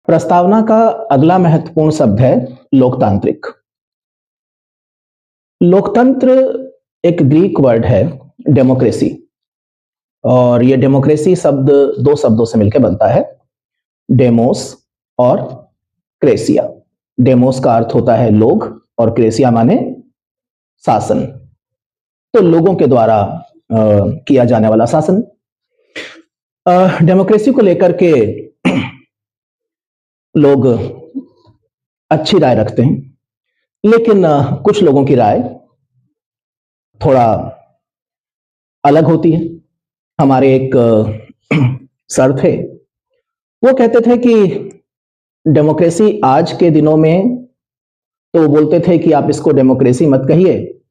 प्रस्तावना का अगला महत्वपूर्ण शब्द है लोकतांत्रिक। लोकतंत्र एक ग्रीक वर्ड है डेमोक्रेसी, और यह डेमोक्रेसी शब्द दो शब्दों से मिलकर बनता है, डेमोस और क्रेसिया। डेमोस का अर्थ होता है लोग और क्रेसिया माने शासन, तो लोगों के द्वारा किया जाने वाला शासन। डेमोक्रेसी को लेकर के लोग अच्छी राय रखते हैं, लेकिन कुछ लोगों की राय थोड़ा अलग होती है। हमारे एक सर थे, वो कहते थे कि डेमोक्रेसी आज के दिनों में, तो वो बोलते थे कि आप इसको डेमोक्रेसी मत कहिए,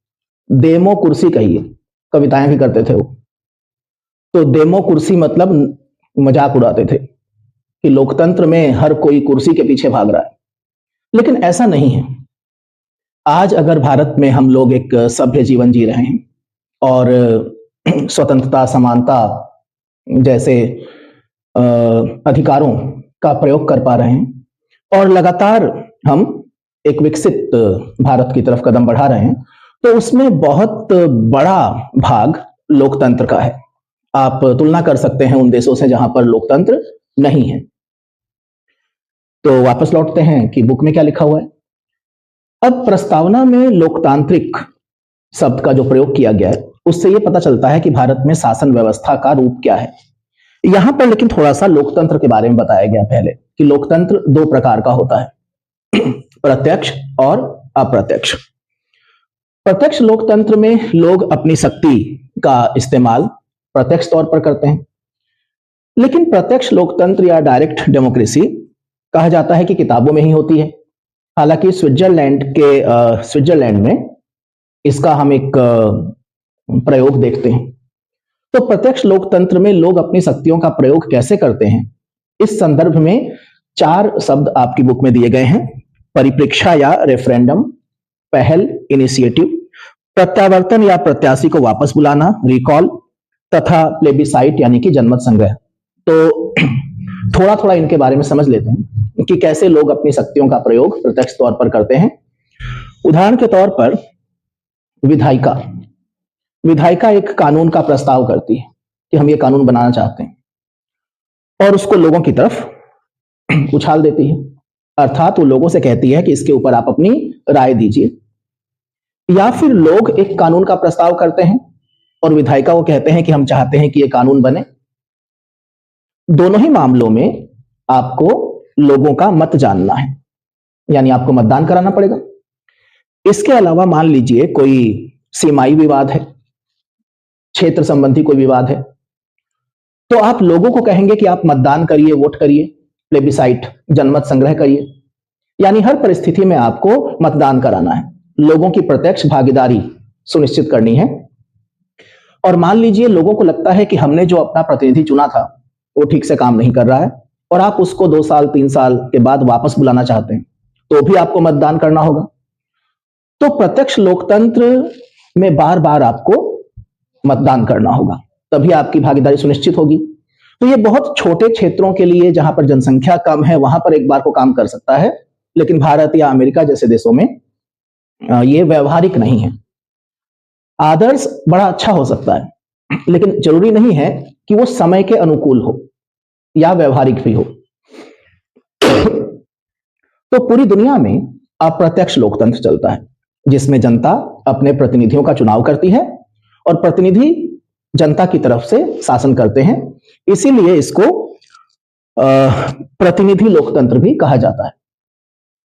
डेमो कुर्सी कहिए। कविताएं भी करते थे वो। तो डेमो कुर्सी मतलब मजाक उड़ाते थे कि लोकतंत्र में हर कोई कुर्सी के पीछे भाग रहा है, लेकिन ऐसा नहीं है। आज अगर भारत में हम लोग एक सभ्य जीवन जी रहे हैं और स्वतंत्रता, समानता जैसे अधिकारों का प्रयोग कर पा रहे हैं और लगातार हम एक विकसित भारत की तरफ कदम बढ़ा रहे हैं, तो उसमें बहुत बड़ा भाग लोकतंत्र का है। आप तुलना कर सकते हैं उन देशों से जहां पर लोकतंत्र नहीं है। तो वापस लौटते हैं कि बुक में क्या लिखा हुआ है। अब प्रस्तावना में लोकतांत्रिक शब्द का जो प्रयोग किया गया है, उससे यह पता चलता है कि भारत में शासन व्यवस्था का रूप क्या है। यहां पर लेकिन थोड़ा सा लोकतंत्र के बारे में बताया गया पहले कि लोकतंत्र दो प्रकार का होता है, प्रत्यक्ष और अप्रत्यक्ष। प्रत्यक्ष लोकतंत्र में लोग अपनी शक्ति का इस्तेमाल प्रत्यक्ष तौर पर करते हैं, लेकिन प्रत्यक्ष लोकतंत्र या डायरेक्ट डेमोक्रेसी कहा जाता है कि किताबों में ही होती है। हालांकि स्विट्जरलैंड में इसका हम एक प्रयोग देखते हैं। तो प्रत्यक्ष लोकतंत्र में लोग अपनी शक्तियों का प्रयोग कैसे करते हैं, इस संदर्भ में 4 शब्द आपकी बुक में दिए गए हैं। परिप्रेक्षा या रेफरेंडम, पहल इनिशिएटिव, प्रत्यावर्तन या प्रत्याशी को वापस बुलाना रिकॉल, तथा प्लेबिसाइट यानी कि जनमत संग्रह। तो थोड़ा थोड़ा इनके बारे में समझ लेते हैं कि कैसे लोग अपनी शक्तियों का प्रयोग प्रत्यक्ष तौर पर करते हैं। उदाहरण के तौर पर विधायिका एक कानून का प्रस्ताव करती है कि हम ये कानून बनाना चाहते हैं, और उसको लोगों की तरफ उछाल देती है, अर्थात वो लोगों से कहती है कि इसके ऊपर आप अपनी राय दीजिए। या फिर लोग एक कानून का प्रस्ताव करते हैं और विधायिका को कहते हैं कि हम चाहते हैं कि ये कानून बने। दोनों ही मामलों में आपको लोगों का मत जानना है, यानी आपको मतदान कराना पड़ेगा। इसके अलावा मान लीजिए कोई सीमाई विवाद है, क्षेत्र संबंधी कोई विवाद है, तो आप लोगों को कहेंगे कि आप मतदान करिए, वोट करिए, प्लेबिसाइट जनमत संग्रह करिए। यानी हर परिस्थिति में आपको मतदान कराना है, लोगों की प्रत्यक्ष भागीदारी सुनिश्चित करनी है। और मान लीजिए लोगों को लगता है कि हमने जो अपना प्रतिनिधि चुना था वो ठीक से काम नहीं कर रहा है, और आप उसको 2 साल 3 साल के बाद वापस बुलाना चाहते हैं, तो भी आपको मतदान करना होगा। तो प्रत्यक्ष लोकतंत्र में बार बार आपको मतदान करना होगा, तभी आपकी भागीदारी सुनिश्चित होगी। तो ये बहुत छोटे क्षेत्रों के लिए, जहां पर जनसंख्या कम है, वहां पर एक बार को काम कर सकता है, लेकिन भारत या अमेरिका जैसे देशों में ये व्यवहारिक नहीं है। आदर्श बड़ा अच्छा हो सकता है, लेकिन जरूरी नहीं है कि वो समय के अनुकूल हो या व्यवहारिक भी हो। तो पूरी दुनिया में अप्रत्यक्ष लोकतंत्र चलता है, जिसमें जनता अपने प्रतिनिधियों का चुनाव करती है और प्रतिनिधि जनता की तरफ से शासन करते हैं। इसीलिए इसको प्रतिनिधि लोकतंत्र भी कहा जाता है।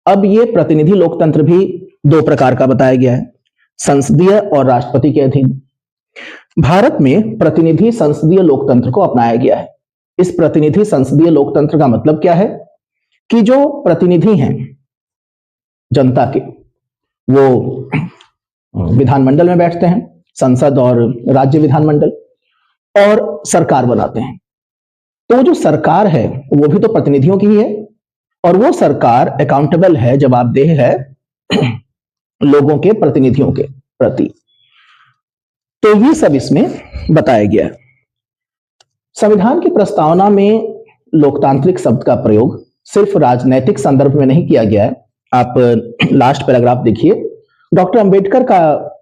अब ये प्रतिनिधि लोकतंत्र भी 2 प्रकार का बताया गया है, संसदीय और राष्ट्रपति के अधीन। भारत में प्रतिनिधि संसदीय लोकतंत्र को अपनाया गया है। इस प्रतिनिधि संसदीय लोकतंत्र का मतलब क्या है कि जो प्रतिनिधि हैं जनता के, वो विधानमंडल में बैठते हैं, संसद और राज्य विधानमंडल, और सरकार बनाते हैं। तो जो सरकार है वो भी तो प्रतिनिधियों की ही है, और वो सरकार अकाउंटेबल है, जवाबदेह है लोगों के प्रतिनिधियों के प्रति। तो ये सब इसमें बताया गया है। संविधान की प्रस्तावना में लोकतांत्रिक शब्द का प्रयोग सिर्फ राजनैतिक संदर्भ में नहीं किया गया है। आप लास्ट पैराग्राफ देखिए, डॉक्टर अंबेडकर का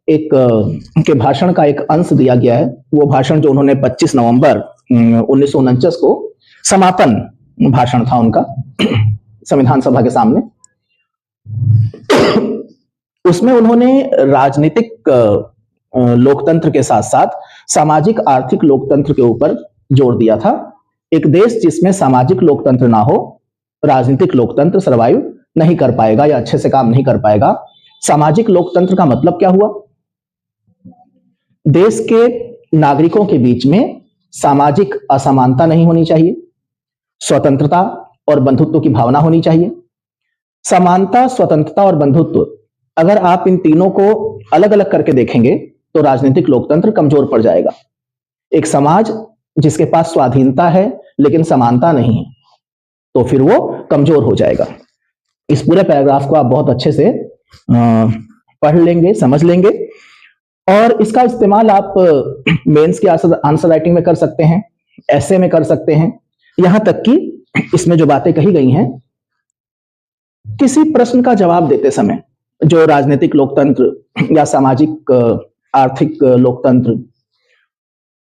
एक उनके भाषण का एक अंश दिया गया है। वो भाषण जो उन्होंने 25 नवंबर 1949 को समापन भाषण था उनका संविधान सभा के सामने, उसमें उन्होंने राजनीतिक लोकतंत्र के साथ साथ सामाजिक आर्थिक लोकतंत्र के ऊपर जोर दिया था। एक देश जिसमें सामाजिक लोकतंत्र ना हो, राजनीतिक लोकतंत्र सरवाइव नहीं कर पाएगा या अच्छे से काम नहीं कर पाएगा। सामाजिक लोकतंत्र का मतलब क्या हुआ? देश के नागरिकों के बीच में सामाजिक असमानता नहीं होनी चाहिए, स्वतंत्रता और बंधुत्व की भावना होनी चाहिए। समानता, स्वतंत्रता और बंधुत्व, अगर आप इन तीनों को अलग अलग करके देखेंगे तो राजनीतिक लोकतंत्र कमजोर पड़ जाएगा। एक समाज जिसके पास स्वाधीनता है लेकिन समानता नहीं है, तो फिर वो कमजोर हो जाएगा। इस पूरे पैराग्राफ को आप बहुत अच्छे से पढ़ लेंगे, समझ लेंगे, और इसका इस्तेमाल आप मेंस की आंसर राइटिंग में कर सकते हैं, एसे में कर सकते हैं, यहां तक कि इसमें जो बातें कही गई हैं, किसी प्रश्न का जवाब देते समय जो राजनीतिक लोकतंत्र या सामाजिक आर्थिक लोकतंत्र,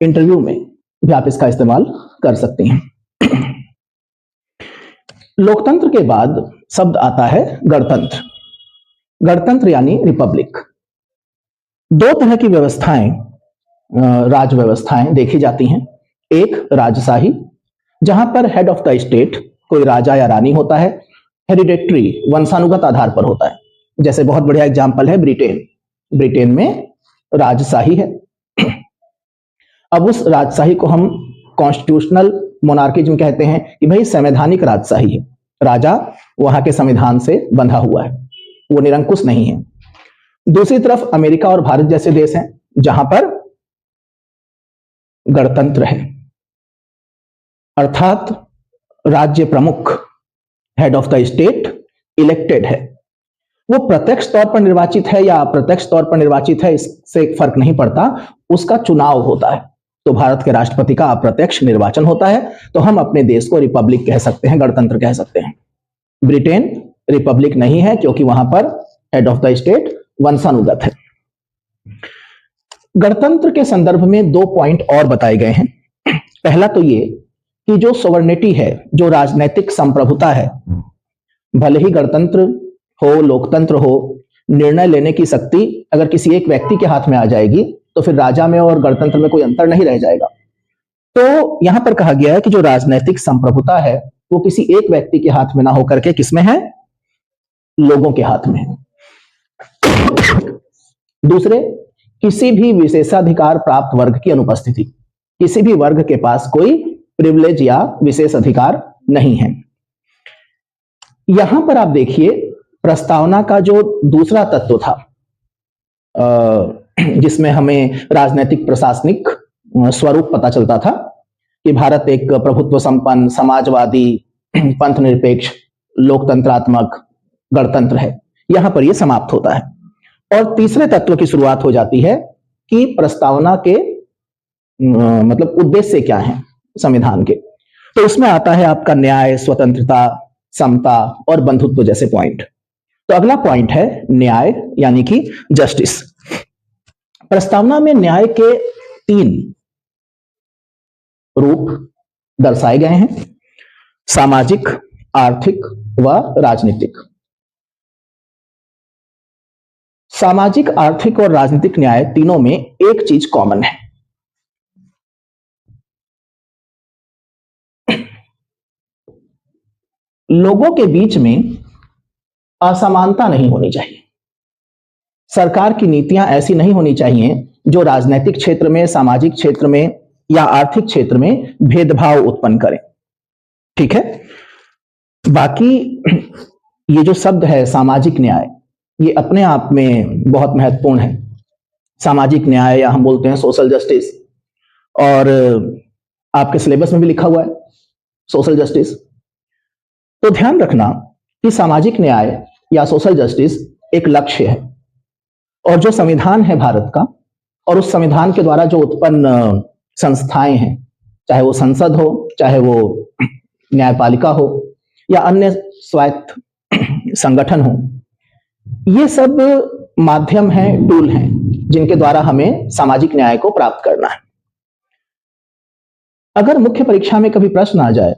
इंटरव्यू में भी आप इसका इस्तेमाल कर सकते हैं। लोकतंत्र के बाद शब्द आता है गणतंत्र। गणतंत्र यानी रिपब्लिक। दो तरह की व्यवस्थाएं, राज व्यवस्थाएं देखी जाती हैं। एक राजशाही, जहां पर हेड ऑफ द स्टेट कोई राजा या रानी होता है, हेरिडेटरी वंशानुगत आधार पर होता है। जैसे बहुत बढ़िया एग्जांपल है ब्रिटेन। ब्रिटेन में राजशाही है। अब उस राजशाही को हम कॉन्स्टिट्यूशनल मोनार्किज्म कहते हैं कि भाई संवैधानिक राजशाही है, राजा वहां के संविधान से बंधा हुआ है, वो निरंकुश नहीं है। दूसरी तरफ अमेरिका और भारत जैसे देश हैं जहां पर गणतंत्र है, अर्थात राज्य प्रमुख, head of the state elected है। वो प्रत्यक्ष तौर पर निर्वाचित है या अप्रत्यक्ष तौर पर निर्वाचित है, इससे फर्क नहीं पड़ता, उसका चुनाव होता है। तो भारत के राष्ट्रपति का अप्रत्यक्ष निर्वाचन होता है, तो हम अपने देश को रिपब्लिक कह सकते हैं, गणतंत्र कह सकते हैं। ब्रिटेन रिपब्लिक नहीं है क्योंकि वहां पर हेड ऑफ द स्टेट वंशानुगत है। गणतंत्र के संदर्भ में दो पॉइंट और बताए गए हैं। पहला तो ये कि जो सोवर्निटी है, जो राजनैतिक संप्रभुता है, भले ही गणतंत्र हो, लोकतंत्र हो, निर्णय लेने की शक्ति अगर किसी एक व्यक्ति के हाथ में आ जाएगी तो फिर राजा में और गणतंत्र में कोई अंतर नहीं रह जाएगा। तो यहां पर कहा गया है कि जो राजनैतिक संप्रभुता है वो किसी एक व्यक्ति के हाथ में ना होकर के किसमें है? लोगों के हाथ में है। दूसरे, किसी भी विशेषाधिकार प्राप्त वर्ग की अनुपस्थिति, किसी भी वर्ग के पास कोई प्रिविलेज या विशेष अधिकार नहीं है। यहां पर आप देखिए प्रस्तावना का जो दूसरा तत्व था, जिसमें हमें राजनैतिक प्रशासनिक स्वरूप पता चलता था कि भारत एक प्रभुत्व संपन्न, समाजवादी, पंथ निरपेक्ष, लोकतंत्रात्मक गणतंत्र है, यहां पर यह समाप्त होता है। और तीसरे तत्व की शुरुआत हो जाती है कि प्रस्तावना के मतलब उद्देश्य क्या है संविधान के। तो इसमें आता है आपका न्याय, स्वतंत्रता, समता और बंधुत्व जैसे पॉइंट। तो अगला पॉइंट है न्याय यानी कि जस्टिस। प्रस्तावना में न्याय के 3 रूप दर्शाए गए हैं, सामाजिक, आर्थिक व राजनीतिक। सामाजिक, आर्थिक और राजनीतिक न्याय तीनों में एक चीज कॉमन है, लोगों के बीच में असमानता नहीं होनी चाहिए। सरकार की नीतियां ऐसी नहीं होनी चाहिए जो राजनीतिक क्षेत्र में, सामाजिक क्षेत्र में या आर्थिक क्षेत्र में भेदभाव उत्पन्न करें। ठीक है। बाकी ये जो शब्द है सामाजिक न्याय, ये अपने आप में बहुत महत्वपूर्ण है। सामाजिक न्याय या हम बोलते हैं सोशल जस्टिस, और आपके सिलेबस में भी लिखा हुआ है सोशल जस्टिस। तो ध्यान रखना कि सामाजिक न्याय या सोशल जस्टिस एक लक्ष्य है, और जो संविधान है भारत का, और उस संविधान के द्वारा जो उत्पन्न संस्थाएं हैं, चाहे वो संसद हो, चाहे वो न्यायपालिका हो, या अन्य स्वायत्त संगठन हो, ये सब माध्यम हैं, टूल हैं, जिनके द्वारा हमें सामाजिक न्याय को प्राप्त करना है। अगर मुख्य परीक्षा में कभी प्रश्न आ जाए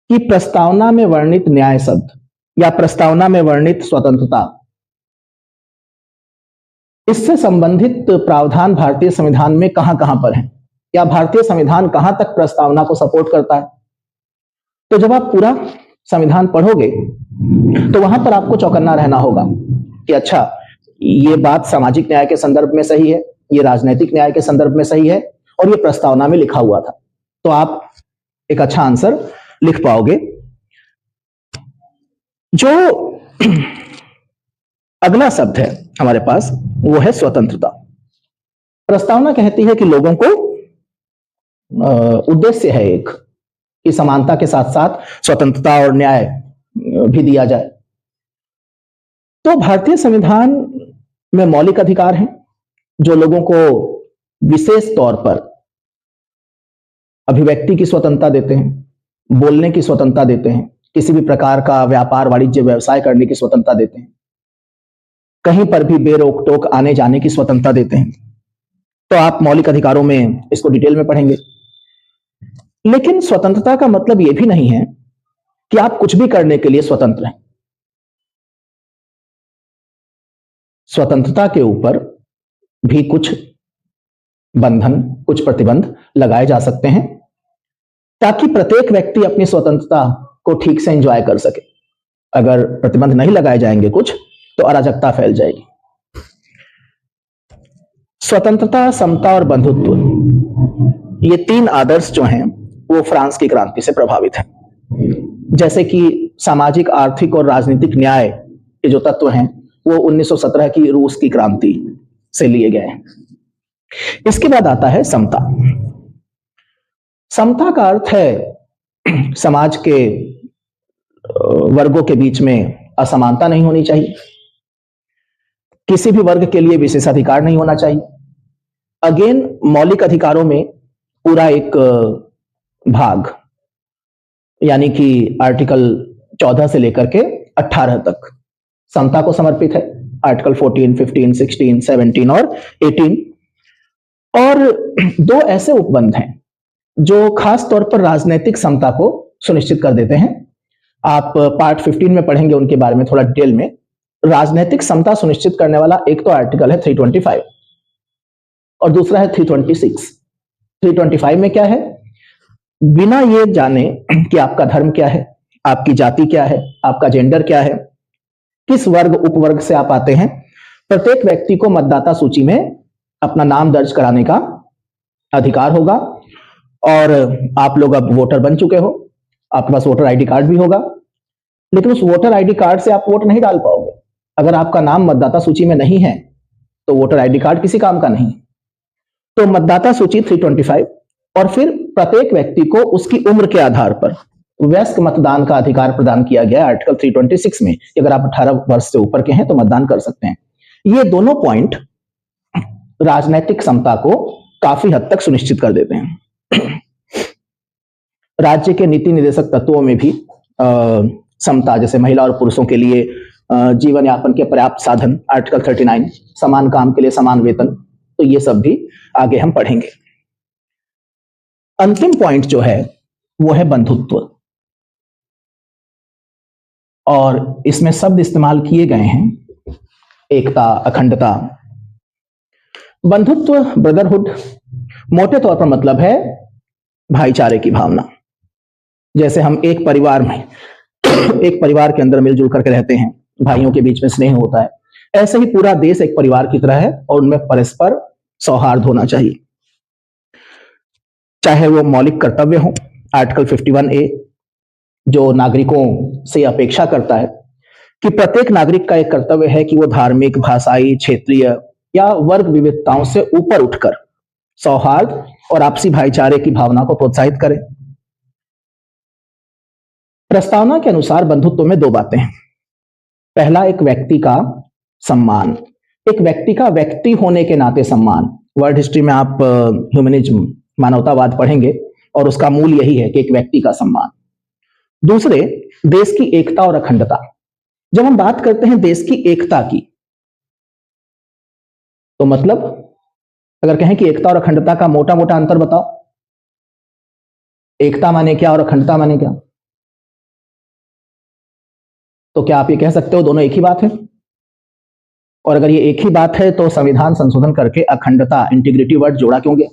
कि प्रस्तावना में वर्णित न्याय शब्द या प्रस्तावना में वर्णित स्वतंत्रता, इससे संबंधित प्रावधान भारतीय संविधान में कहां कहां पर है, या भारतीय संविधान कहां तक प्रस्तावना को सपोर्ट करता है, तो जब आप पूरा संविधान पढ़ोगे तो वहां पर आपको चौकन्ना रहना होगा कि अच्छा, ये बात सामाजिक न्याय के संदर्भ में सही है, ये राजनीतिक न्याय के संदर्भ में सही है, और ये प्रस्तावना में लिखा हुआ था, तो आप एक अच्छा आंसर लिख पाओगे। जो अगला शब्द है हमारे पास वो है स्वतंत्रता। प्रस्तावना कहती है कि लोगों को उद्देश्य है एक कि समानता के साथ साथ स्वतंत्रता और न्याय भी दिया जाए। तो भारतीय संविधान में मौलिक अधिकार हैं जो लोगों को विशेष तौर पर अभिव्यक्ति की स्वतंत्रता देते हैं, बोलने की स्वतंत्रता देते हैं, किसी भी प्रकार का व्यापार वाणिज्य व्यवसाय करने की स्वतंत्रता देते हैं, कहीं पर भी बेरोक टोक आने जाने की स्वतंत्रता देते हैं। तो आप मौलिक अधिकारों में इसको डिटेल में पढ़ेंगे। लेकिन स्वतंत्रता का मतलब यह भी नहीं है कि आप कुछ भी करने के लिए स्वतंत्र हैं। स्वतंत्रता के ऊपर भी कुछ बंधन, कुछ प्रतिबंध लगाए जा सकते हैं ताकि प्रत्येक व्यक्ति अपनी स्वतंत्रता को ठीक से एंजॉय कर सके। अगर प्रतिबंध नहीं लगाए जाएंगे कुछ, तो अराजकता फैल जाएगी। स्वतंत्रता, समता और बंधुत्व, ये तीन आदर्श जो हैं वो फ्रांस की क्रांति से प्रभावित हैं। जैसे कि सामाजिक, आर्थिक और राजनीतिक न्याय के जो तत्व हैं वो 1917 की रूस की क्रांति से लिए गए हैं। इसके बाद आता है समता। समता का अर्थ है समाज के वर्गों के बीच में असमानता नहीं होनी चाहिए, किसी भी वर्ग के लिए विशेषाधिकार नहीं होना चाहिए। अगेन, मौलिक अधिकारों में पूरा एक भाग यानी कि आर्टिकल 14 से लेकर के 18 तक समता को समर्पित है। आर्टिकल 14, 15, 16, 17 और 18। और दो ऐसे उपबंध हैं जो खास तौर पर राजनीतिक समता को सुनिश्चित कर देते हैं। आप पार्ट 15 में पढ़ेंगे उनके बारे में थोड़ा डिटेल में। राजनीतिक समता सुनिश्चित करने वाला एक तो आर्टिकल है 325 और दूसरा है 326। 325 में क्या है? बिना ये जाने कि आपका धर्म क्या है, आपकी जाति क्या है, आपका जेंडर क्या है, किस वर्ग उपवर्ग से आप आते हैं, प्रत्येक व्यक्ति को मतदाता सूची में अपना नाम दर्ज कराने का अधिकार होगा। और आप लोग अब वोटर बन चुके हो, आपके पास वोटर आईडी कार्ड भी होगा, लेकिन उस वोटर आईडी कार्ड से आप वोट नहीं डाल पाओगे। अगर आपका नाम मतदाता सूची में नहीं है तो वोटर आईडी कार्ड किसी काम का नहीं। तो मतदाता सूची 325, और फिर प्रत्येक व्यक्ति को उसकी उम्र के आधार पर वयस्क मतदान का अधिकार प्रदान किया गया आर्टिकल 326 में। अगर आप 18 वर्ष से ऊपर के हैं तो मतदान कर सकते हैं। ये दोनों पॉइंट राजनीतिक समता को काफी हद तक सुनिश्चित कर देते हैं। राज्य के नीति निर्देशक तत्वों में भी समता, जैसे महिला और पुरुषों के लिए जीवन यापन के पर्याप्त साधन, आर्टिकल 39, समान काम के लिए समान वेतन, तो ये सब भी आगे हम पढ़ेंगे। अंतिम पॉइंट जो है वो है बंधुत्व, और इसमें शब्द इस्तेमाल किए गए हैं एकता, अखंडता। बंधुत्व, ब्रदरहुड, मोटे तौर पर मतलब है भाईचारे की भावना। जैसे हम एक परिवार में, एक परिवार के अंदर मिलजुल करके रहते हैं, भाइयों के बीच में स्नेह होता है, ऐसे ही पूरा देश एक परिवार की तरह है और उनमें परस्पर सौहार्द होना चाहिए। चाहे वो मौलिक कर्तव्य हो, आर्टिकल 51A जो नागरिकों से अपेक्षा करता है कि प्रत्येक नागरिक का एक कर्तव्य है कि वो धार्मिक, भाषाई, क्षेत्रीय या वर्ग विविधताओं से ऊपर उठकर सौहार्द और आपसी भाईचारे की भावना को प्रोत्साहित करे। प्रस्तावना के अनुसार बंधुत्व में दो बातें हैं। पहला, एक व्यक्ति का सम्मान, एक व्यक्ति का व्यक्ति होने के नाते सम्मान। वर्ल्ड हिस्ट्री में आप ह्यूमनिज्म, मानवतावाद पढ़ेंगे और उसका मूल यही है कि एक व्यक्ति का सम्मान। दूसरे, देश की एकता और अखंडता। जब हम बात करते हैं देश की एकता की, तो मतलब अगर कहें कि एकता और अखंडता का मोटा मोटा अंतर बताओ, एकता माने क्या और अखंडता माने क्या? तो क्या आप ये कह सकते हो दोनों एक ही बात है? और अगर ये एक ही बात है तो संविधान संशोधन करके अखंडता, इंटीग्रिटी वर्ड जोड़ा क्यों गया?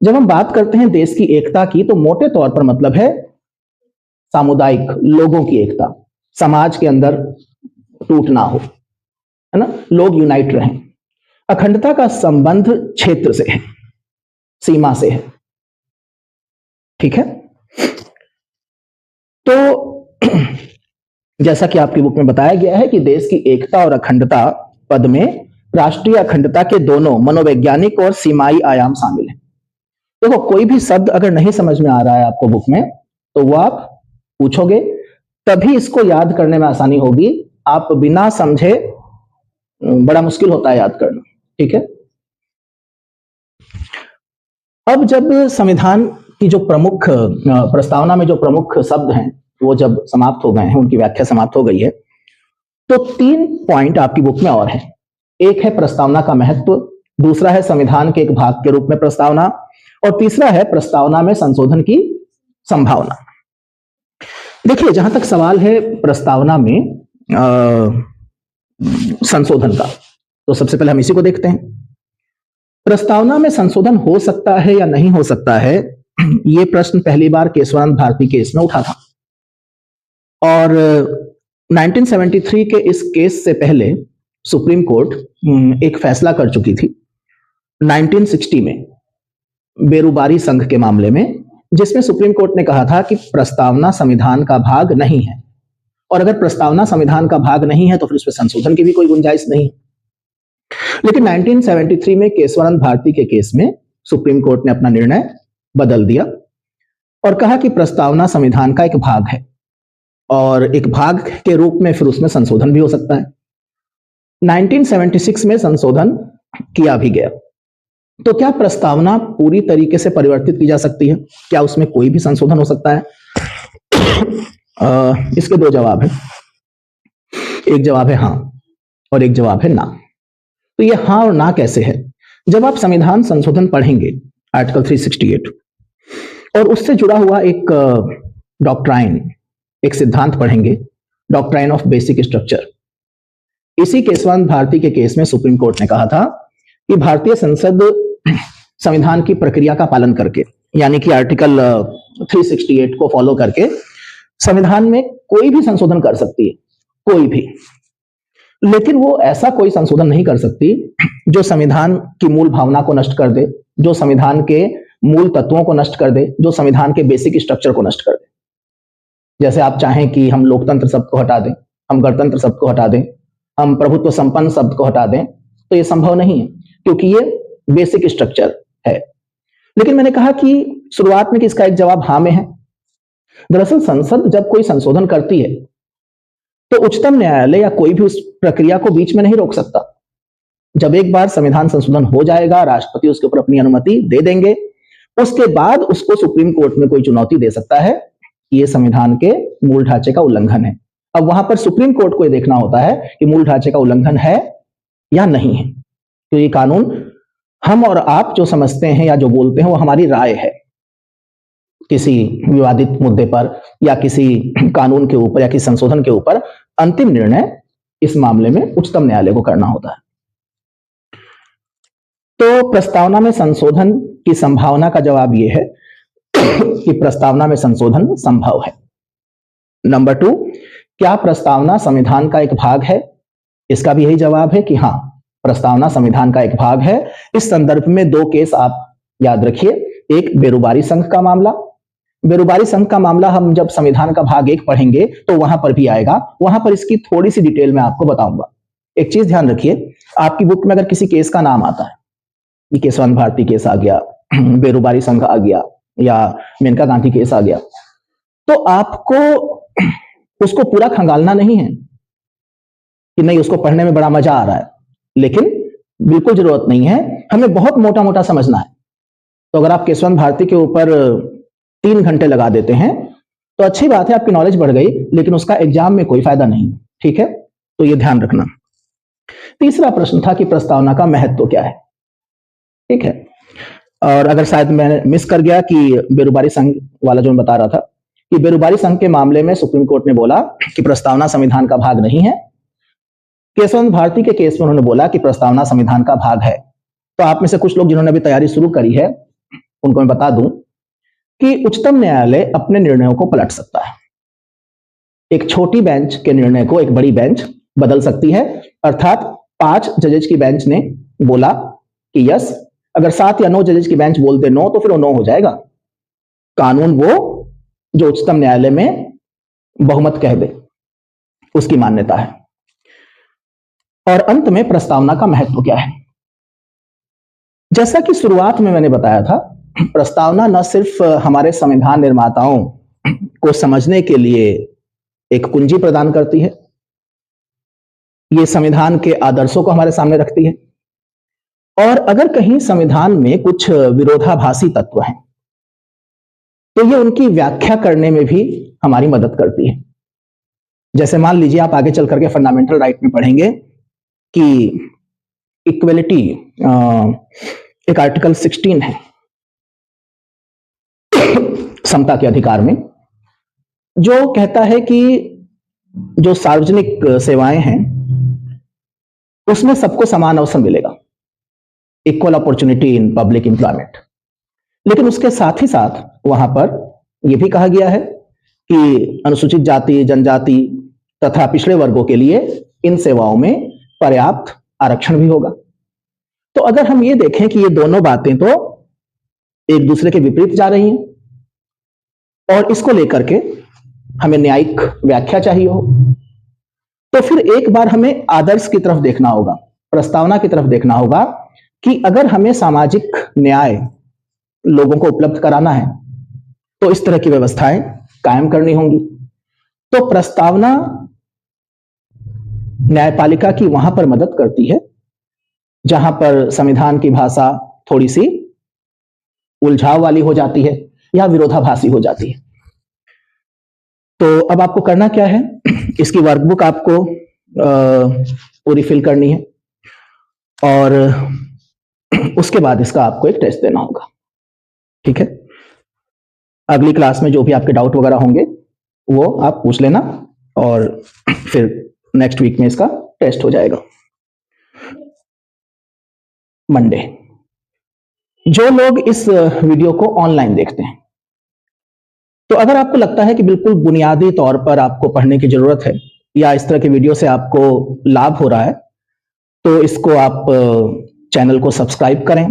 जब हम बात करते हैं देश की एकता की, तो मोटे तौर पर मतलब है सामुदायिक, लोगों की एकता, समाज के अंदर टूट ना हो, है ना, लोग यूनाइट रहें। अखंडता का संबंध क्षेत्र से है, सीमा से है, ठीक है। तो जैसा कि आपकी बुक में बताया गया है कि देश की एकता और अखंडता पद में राष्ट्रीय अखंडता के दोनों मनोवैज्ञानिक और सीमाई आयाम शामिल हैं। देखो, कोई भी शब्द अगर नहीं समझ में आ रहा है आपको बुक में, तो वो आप पूछोगे, तभी इसको याद करने में आसानी होगी। आप बिना समझे बड़ा मुश्किल होता है याद करना, ठीक है। अब जब संविधान की जो प्रमुख प्रस्तावना में जो प्रमुख शब्द हैं वो जब समाप्त हो गए हैं, उनकी व्याख्या समाप्त हो गई है, तो 3 पॉइंट आपकी बुक में और है। एक है प्रस्तावना का महत्व, दूसरा है संविधान के एक भाग के रूप में प्रस्तावना, और तीसरा है प्रस्तावना में संशोधन की संभावना। देखिए, जहां तक सवाल है प्रस्तावना में संशोधन का, तो सबसे पहले हम इसी को देखते हैं। प्रस्तावना में संशोधन हो सकता है या नहीं हो सकता है, यह प्रश्न पहली बार केशवानंद भारती केस में उठा था, और 1973 के इस केस से पहले सुप्रीम कोर्ट एक फैसला कर चुकी थी 1960 में बेरुबारी संघ के मामले में, जिसमें सुप्रीम कोर्ट ने कहा था कि प्रस्तावना संविधान का भाग नहीं है, और अगर प्रस्तावना संविधान का भाग नहीं है तो फिर उसमें संशोधन की भी कोई गुंजाइश नहीं। लेकिन 1973 में केशवानंद भारती के केस में सुप्रीम कोर्ट ने अपना निर्णय बदल दिया और कहा कि प्रस्तावना संविधान का एक भाग है, और एक भाग के रूप में फिर उसमें संशोधन भी हो सकता है। 1976 में संशोधन किया भी गया। तो क्या प्रस्तावना पूरी तरीके से परिवर्तित की जा सकती है? क्या उसमें कोई भी संशोधन हो सकता है? इसके 2 जवाब हैं। एक जवाब है हाँ और एक जवाब है ना। तो ये हाँ और ना कैसे है? जब आप संविधान संशोधन पढ़ेंगे, आर्टिकल 368, और उससे जुड़ा हुआ एक डॉक्ट्राइन, एक सिद्धांत पढ़ेंगे, डॉक्ट्राइन ऑफ बेसिक स्ट्रक्चर। इसी केशवानंद भारती के केस में सुप्रीम कोर्ट ने कहा था कि भारतीय संसद संविधान की प्रक्रिया का पालन करके, यानी कि आर्टिकल 368 को फॉलो करके संविधान में कोई भी संशोधन कर सकती है, कोई भी, लेकिन वो ऐसा कोई संशोधन नहीं कर सकती जो संविधान की मूल भावना को नष्ट कर दे, जो संविधान के मूल तत्वों को नष्ट कर दे, जो संविधान के बेसिक स्ट्रक्चर को नष्ट कर दे। जैसे आप चाहें कि हम लोकतंत्र शब्द को हटा दें, हम गणतंत्र शब्द को हटा दें, हम प्रभुत्व संपन्न शब्द को हटा दें, तो ये संभव नहीं है, क्योंकि ये बेसिक स्ट्रक्चर है। लेकिन मैंने कहा कि शुरुआत में कि इसका एक जवाब हाँ में है। दरअसल संसद जब कोई संशोधन करती है तो उच्चतम न्यायालय या कोई भी उस प्रक्रिया को बीच में नहीं रोक सकता। जब एक बार संविधान संशोधन हो जाएगा, राष्ट्रपति उसके ऊपर अपनी अनुमति दे देंगे, उसके बाद उसको सुप्रीम कोर्ट में कोई चुनौती दे सकता है कि ये संविधान के मूल ढांचे का उल्लंघन है। अब वहां पर सुप्रीम कोर्ट को यह देखना होता है कि मूल ढांचे का उल्लंघन है या नहीं है। तो ये कानून हम और आप जो समझते हैं या जो बोलते हैं वो हमारी राय है, किसी विवादित मुद्दे पर या किसी कानून के ऊपर या किसी संशोधन के ऊपर अंतिम निर्णय इस मामले में उच्चतम न्यायालय को करना होता है। तो प्रस्तावना में संशोधन की संभावना का जवाब यह है कि प्रस्तावना में संशोधन संभव है। नंबर 2, क्या प्रस्तावना संविधान का एक भाग है? इसका भी यही जवाब है कि हाँ, प्रस्तावना संविधान का एक भाग है। इस संदर्भ में 2 केस आप याद रखिए। एक बेरुबारी संघ का मामला, बेरुबारी संघ का मामला हम जब संविधान का भाग 1 पढ़ेंगे तो वहां पर भी आएगा, वहां पर इसकी थोड़ी सी डिटेल में आपको बताऊंगा। एक चीज ध्यान रखिए, आपकी बुक में अगर किसी केस का नाम आता है, ये केशवानंद भारती केस आ गया, बेरुबारी संघ आ गया या मेनका गांधी केस आ गया, तो आपको उसको पूरा खंगालना नहीं है कि नहीं उसको पढ़ने में बड़ा मजा आ रहा है, लेकिन बिल्कुल जरूरत नहीं है, हमें बहुत मोटा मोटा समझना है। तो अगर आप केशवानंद भारती के ऊपर 3 घंटे लगा देते हैं तो अच्छी बात है, आपकी नॉलेज बढ़ गई, लेकिन उसका एग्जाम में कोई फायदा नहीं। ठीक है, तो ये ध्यान रखना। तीसरा प्रश्न था कि प्रस्तावना का महत्व क्या है। ठीक है, और अगर शायद मैंने मिस कर गया कि बेरोजगारी संघ वाला जो मैं बता रहा था कि बेरोजगारी संघ के मामले में सुप्रीम कोर्ट ने बोला कि प्रस्तावना संविधान का भाग नहीं है। केशवंत भारती के केस में उन्होंने बोला कि प्रस्तावना संविधान का भाग है। तो आप में से कुछ लोग जिन्होंने अभी तैयारी शुरू करी है, उनको मैं बता दूं कि उच्चतम न्यायालय अपने निर्णयों को पलट सकता है। एक छोटी बेंच के निर्णय को एक बड़ी बेंच बदल सकती है। अर्थात 5 जजेज की बेंच ने बोला कि यस, अगर 7 या 9 जजेज की बेंच बोलते नो, तो फिर वो नो हो जाएगा। कानून वो जो उच्चतम न्यायालय में बहुमत कह दे, उसकी मान्यता है। और अंत में प्रस्तावना का महत्व क्या है। जैसा कि शुरुआत में मैंने बताया था, प्रस्तावना न सिर्फ हमारे संविधान निर्माताओं को समझने के लिए एक कुंजी प्रदान करती है, ये संविधान के आदर्शों को हमारे सामने रखती है, और अगर कहीं संविधान में कुछ विरोधाभासी तत्व हैं, तो ये उनकी व्याख्या करने में भी हमारी मदद करती है। जैसे मान लीजिए आप आगे चल करके फंडामेंटल राइट में पढ़ेंगे कि इक्वलिटी, एक आर्टिकल 16 है समता के अधिकार में, जो कहता है कि जो सार्वजनिक सेवाएं हैं उसमें सबको समान अवसर मिलेगा, equal opportunity in public employment. लेकिन उसके साथ ही साथ वहां पर यह भी कहा गया है कि अनुसूचित जाति, जनजाति तथा पिछड़े वर्गों के लिए इन सेवाओं में पर्याप्त आरक्षण भी होगा। तो अगर हम ये देखें कि ये दोनों बातें तो एक दूसरे के विपरीत जा रही हैं और इसको लेकर के हमें न्यायिक व्याख्या चाहिए हो, तो फिर एक बार हमें आदर्श की तरफ देखना होगा, प्रस्तावना की तरफ देखना होगा कि अगर हमें सामाजिक न्याय लोगों को उपलब्ध कराना है तो इस तरह की व्यवस्थाएं कायम करनी होंगी। तो प्रस्तावना न्यायपालिका की वहां पर मदद करती है जहां पर संविधान की भाषा थोड़ी सी उलझाव वाली हो जाती है या विरोधाभासी हो जाती है। तो अब आपको करना क्या है, इसकी वर्कबुक आपको पूरी फिल करनी है और उसके बाद इसका आपको एक टेस्ट देना होगा। ठीक है, अगली क्लास में जो भी आपके डाउट वगैरह होंगे वो आप पूछ लेना और फिर नेक्स्ट वीक में इसका टेस्ट हो जाएगा मंडे। जो लोग इस वीडियो को ऑनलाइन देखते हैं, तो अगर आपको लगता है कि बिल्कुल बुनियादी तौर पर आपको पढ़ने की जरूरत है या इस तरह के वीडियो से आपको लाभ हो रहा है, तो इसको आप चैनल को सब्सक्राइब करें